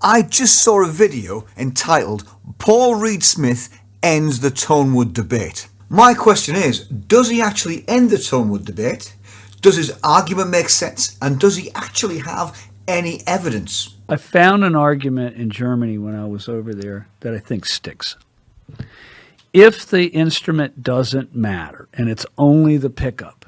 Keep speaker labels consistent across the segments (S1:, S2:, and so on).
S1: I just saw a video entitled Paul Reed Smith Ends the Tonewood Debate. My question is, does he actually end the Tonewood debate? Does his argument make sense? And does he actually have any evidence?
S2: I found an argument in Germany when I was over there that I think sticks. If the instrument doesn't matter and it's only the pickup,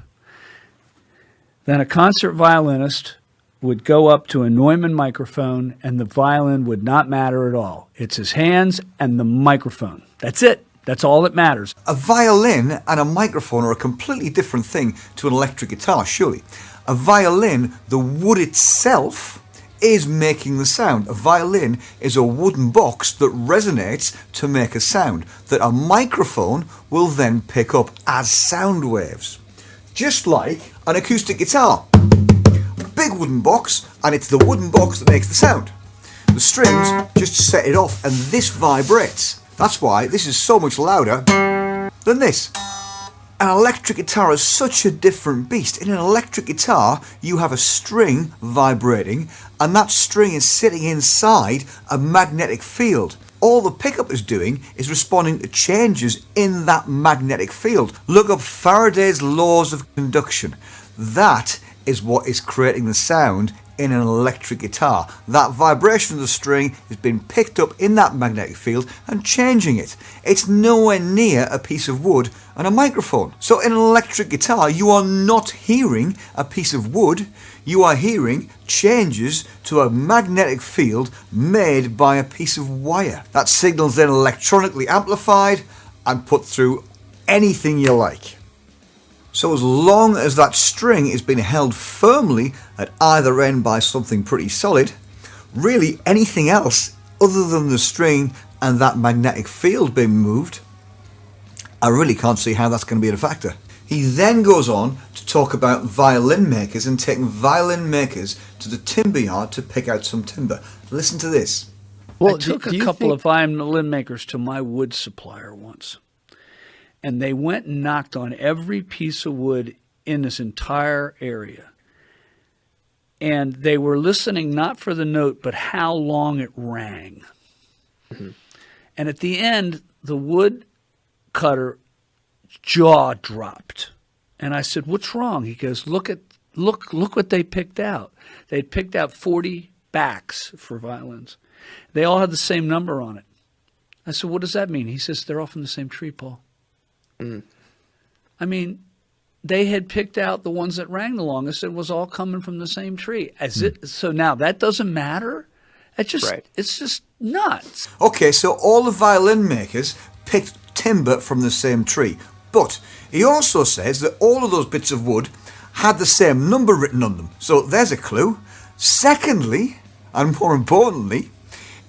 S2: then a concert violinist would go up to a Neumann microphone and the violin would not matter at all. It's his hands and the microphone. That's it. That's all that matters.
S1: A violin and a microphone are a completely different thing to an electric guitar, surely. A violin, the wood itself, is making the sound. A violin is a wooden box that resonates to make a sound that a microphone will then pick up as sound waves. Just like an acoustic guitar. Big wooden box, and it's the wooden box that makes the sound. The strings just set it off and this vibrates. That's why this is so much louder than this. An electric guitar is such a different beast. In an electric guitar, you have a string vibrating and that string is sitting inside a magnetic field. All the pickup is doing is responding to changes in that magnetic field. Look up Faraday's laws of conduction. That is what is creating the sound in an electric guitar. That vibration of the string is being picked up in that magnetic field and changing it. It's nowhere near a piece of wood and a microphone. So in an electric guitar, you are not hearing a piece of wood, you are hearing changes to a magnetic field made by a piece of wire. That signal's then electronically amplified and put through anything you like. So as long as that string is being held firmly at either end by something pretty solid, really anything else other than the string and that magnetic field being moved, I really can't see how that's going to be a factor. He then goes on to talk about violin makers and taking violin makers to the timber yard to pick out some timber. Listen to this.
S2: Well, I took a couple of violin makers to my wood supplier once. And they went and knocked on every piece of wood in this entire area. And they were listening not for the note, but how long it rang. Mm-hmm. And at the end, the wood cutter jaw dropped. And I said, "What's wrong?" He goes, look what they picked out. They'd picked out 40 backs for violins. They all had the same number on it. I said, "What does that mean?" He says, "They're all from the same tree, Paul." Mm. I mean, they had picked out the ones that rang the longest. It was all coming from the same tree. So now that doesn't matter? It's just nuts.
S1: Okay, so all the violin makers picked timber from the same tree. But he also says that all of those bits of wood had the same number written on them. So there's a clue. Secondly, and more importantly,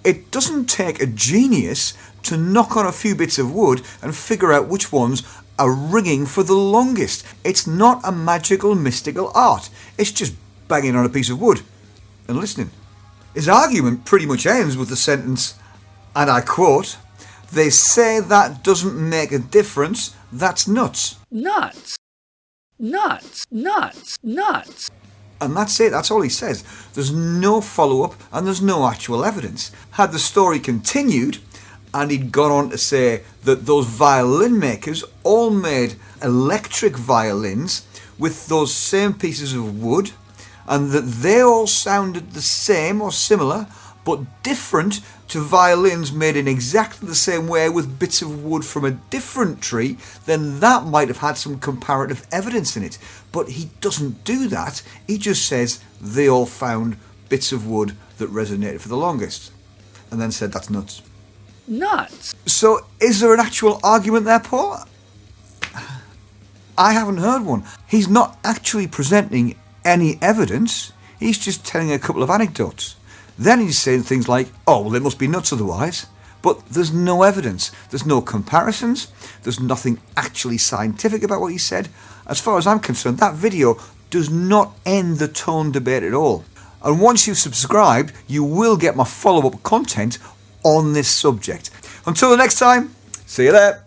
S1: it doesn't take a genius to knock on a few bits of wood and figure out which ones are ringing for the longest. It's not a magical, mystical art. It's just banging on a piece of wood and listening. His argument pretty much ends with the sentence, and I quote, "They say that doesn't make a difference. That's nuts."
S2: Nuts. Nuts. Nuts. Nuts.
S1: And that's it, that's all he says. There's no follow-up and there's no actual evidence. Had the story continued, and he'd gone on to say that those violin makers all made electric violins with those same pieces of wood, and that they all sounded the same or similar, but different to violins made in exactly the same way with bits of wood from a different tree, then that might have had some comparative evidence in it. But he doesn't do that. He just says they all found bits of wood that resonated for the longest, and then said that's nuts.
S2: Nuts.
S1: So is there an actual argument there, Paul? I haven't heard one. He's not actually presenting any evidence. He's just telling a couple of anecdotes. Then he's saying things like, "Oh, well, it must be nuts otherwise." But there's no evidence. There's no comparisons. There's nothing actually scientific about what he said. As far as I'm concerned, that video does not end the tone debate at all. And once you've subscribed, you will get my follow-up content on this subject. Until the next time, see you there.